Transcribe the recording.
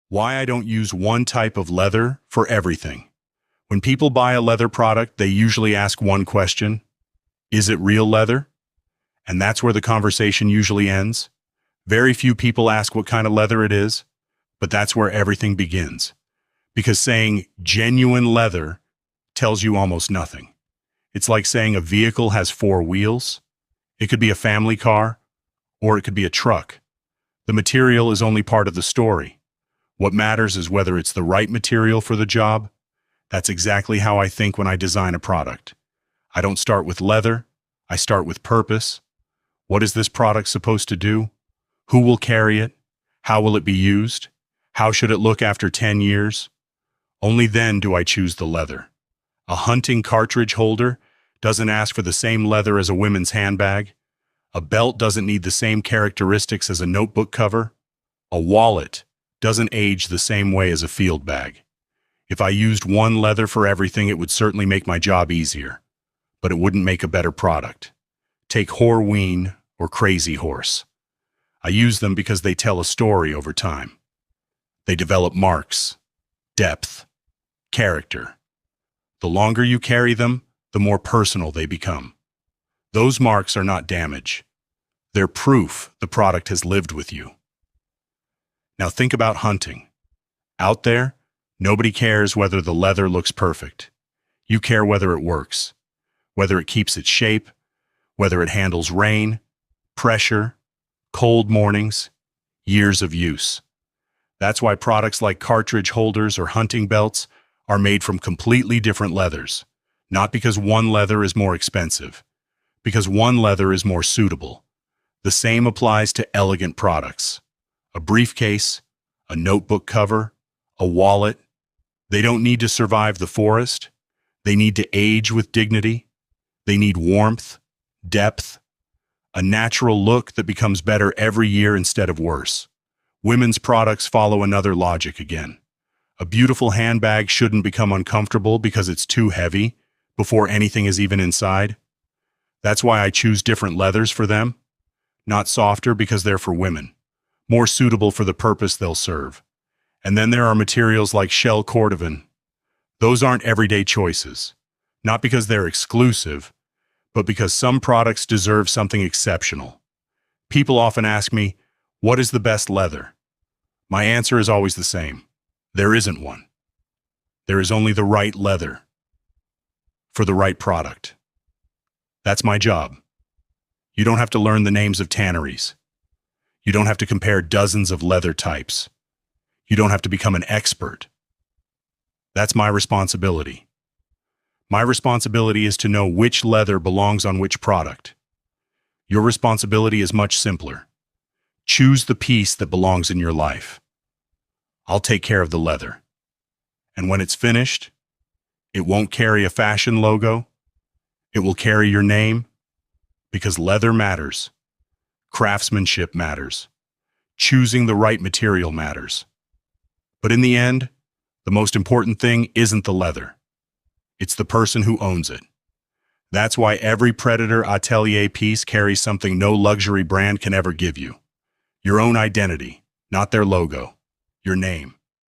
Why I don't use one type of leather for everything. When people buy a leather product, they usually ask one question: is it real leather? And that's where the conversation usually ends. Very few people ask what kind of leather it is, but that's where everything begins. Because saying genuine leather tells you almost nothing. It's like saying a vehicle has four wheels. It could be a family car, or it could be a truck. The material is only part of the story. What matters is whether it's the right material for the job. That's exactly how I think when I design a product. I don't start with leather, I start with purpose. What is this product supposed to do? Who will carry it? How will it be used? How should it look after 10 years? Only then do I choose the leather. A hunting cartridge holder doesn't ask for the same leather as a women's handbag. A belt doesn't need the same characteristics as a notebook cover. A wallet doesn't age the same way as a field bag. If I used one leather for everything, it would certainly make my job easier, but it wouldn't make a better product. Take Horween or Crazy Horse. I use them because they tell a story over time. They develop marks, depth, character. The longer you carry them, the more personal they become. Those marks are not damage. They're proof the product has lived with you. Now think about hunting. Out there, nobody cares whether the leather looks perfect. You care whether it works, whether it keeps its shape, whether it handles rain, pressure, cold mornings, years of use. That's why products like cartridge holders or hunting belts are made from completely different leathers. Not because one leather is more expensive, because one leather is more suitable. The same applies to elegant products. A briefcase, a notebook cover, a wallet. They don't need to survive the forest. They need to age with dignity. They need warmth, depth, a natural look that becomes better every year instead of worse. Women's products follow another logic again. A beautiful handbag shouldn't become uncomfortable because it's too heavy before anything is even inside. That's why I choose different leathers for them. Not softer because they're for women. More suitable for the purpose they'll serve. And then there are materials like shell cordovan. Those aren't everyday choices. Not because they're exclusive, but because some products deserve something exceptional. People often ask me, what is the best leather? My answer is always the same. There isn't one. There is only the right leather for the right product. That's my job. You don't have to learn the names of tanneries. You don't have to compare dozens of leather types. You don't have to become an expert. That's my responsibility. My responsibility is to know which leather belongs on which product. Your responsibility is much simpler. Choose the piece that belongs in your life. I'll take care of the leather. And when it's finished, it won't carry a fashion logo. It will carry your name, because leather matters. Craftsmanship matters. Choosing the right material matters. But in the end, the most important thing isn't the leather. It's the person who owns it. That's why every Predator Atelier piece carries something no luxury brand can ever give you. Your own identity, not their logo. Your name.